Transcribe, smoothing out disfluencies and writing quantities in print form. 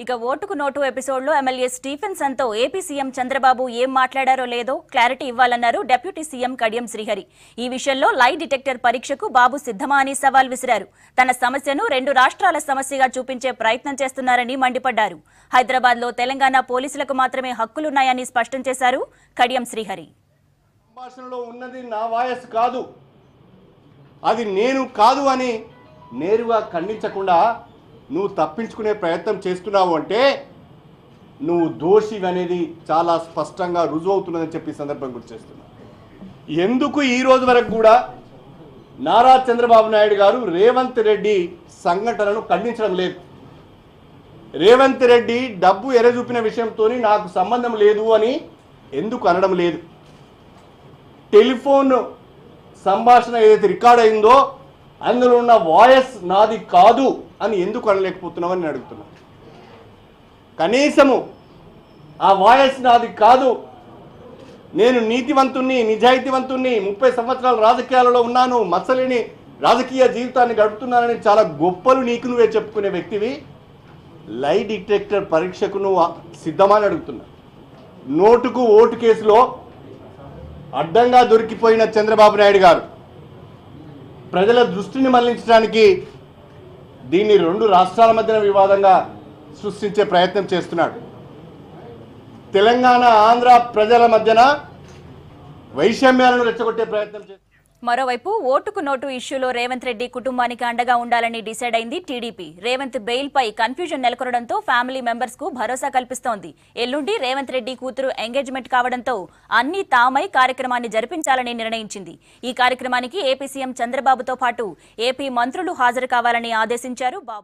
ఇక ఓటుకు నోటు ఎపిసోడ్లో MLA Stephenson AP CM Chandrababu ఏం మాట్లాడారో లేదో క్లారిటీ ఇవ్వాలన్నారు డిప్యూటీ సీఎం కడియం శ్రీహరి. ఈ విషయంలో లై డిటెక్టర్ పరీక్షకు బాబు సిద్ధమా అని సవాల్ విసిరారు. తన సమస్యను రెండు రాష్ట్రాల సమస్యగా చూపించే ప్రయత్నం చేస్తున్నారని మండిపడ్డారు. హైదరాబాద్లో తెలంగాణ పోలీసులకు మాత్రమే హక్కులున్నాయని స్పష్టం చేశారు కడియం శ్రీహరి. సంభాషణలో ఉన్నది నా వాయిస్ కాదు, అది నేను కాదు అని నేరుగా ఖండించకుండా నువ్వు తప్పించుకునే ప్రయత్నం చేస్తున్నావు అంటే నువ్వు దోషి అనేది చాలా స్పష్టంగా రుజువు అవుతున్నదని చెప్పి సందర్భం గుర్తు చేస్తున్నా. ఎందుకు ఈ రోజు వరకు కూడా నారా చంద్రబాబు నాయుడు గారు రేవంత్ రెడ్డి సంఘటనను ఖండించడం లేదు? రేవంత్ రెడ్డి డబ్బు ఎరచూపిన విషయంతో నాకు సంబంధం లేదు అని ఎందుకు అనడం లేదు? టెలిఫోన్ సంభాషణ ఏదైతే రికార్డ్ అయిందో అందులో ఉన్న వాయిస్ నాది కాదు అని ఎందుకు అనలేకపోతున్నామని నేను అడుగుతున్నా. కనీసము ఆ వాయిస్ నాది కాదు, నేను నీతివంతుణ్ణి, నిజాయితీవంతుణ్ణి, 30 సంవత్సరాల రాజకీయాలలో ఉన్నాను, మచ్చలేని రాజకీయ జీవితాన్ని గడుపుతున్నానని చాలా గొప్పలు నీకు నువ్వే చెప్పుకునే వ్యక్తివి. లై డిటెక్టర్ పరీక్షకు నువ్వు సిద్ధమని అడుగుతున్నా. నోటుకు ఓటు కేసులో అడ్డంగా దొరికిపోయిన చంద్రబాబు నాయుడు గారు ప్రజల దృష్టిని మళ్లించడానికి దీన్ని రెండు రాష్ట్రాల మధ్యన వివాదంగా సృష్టించే ప్రయత్నం చేస్తున్నాడు. తెలంగాణ ఆంధ్ర ప్రజల మధ్యన వైషమ్యాలను రెచ్చగొట్టే ప్రయత్నం చేస్తున్నాడు. మరోవైపు ఓటుకు నోటు ఇష్యూలో రేవంత్ రెడ్డి కుటుంబానికి అండగా ఉండాలని డిసైడ్ అయింది టీడీపీ. రేవంత్ బెయిల్ పై కన్ఫ్యూజన్ నెలకొనడంతో ఫ్యామిలీ మెంబర్స్ కు భరోసా కల్పిస్తోంది. ఎల్లుండి రేవంత్ రెడ్డి కూతురు ఎంగేజ్మెంట్ కావడంతో అన్ని తామై కార్యక్రమాన్ని జరిపించాలని నిర్ణయించింది. ఈ కార్యక్రమానికి ఏపీ సీఎం చంద్రబాబుతో పాటు ఏపీ మంత్రులు హాజరు కావాలని ఆదేశించారు బాబు.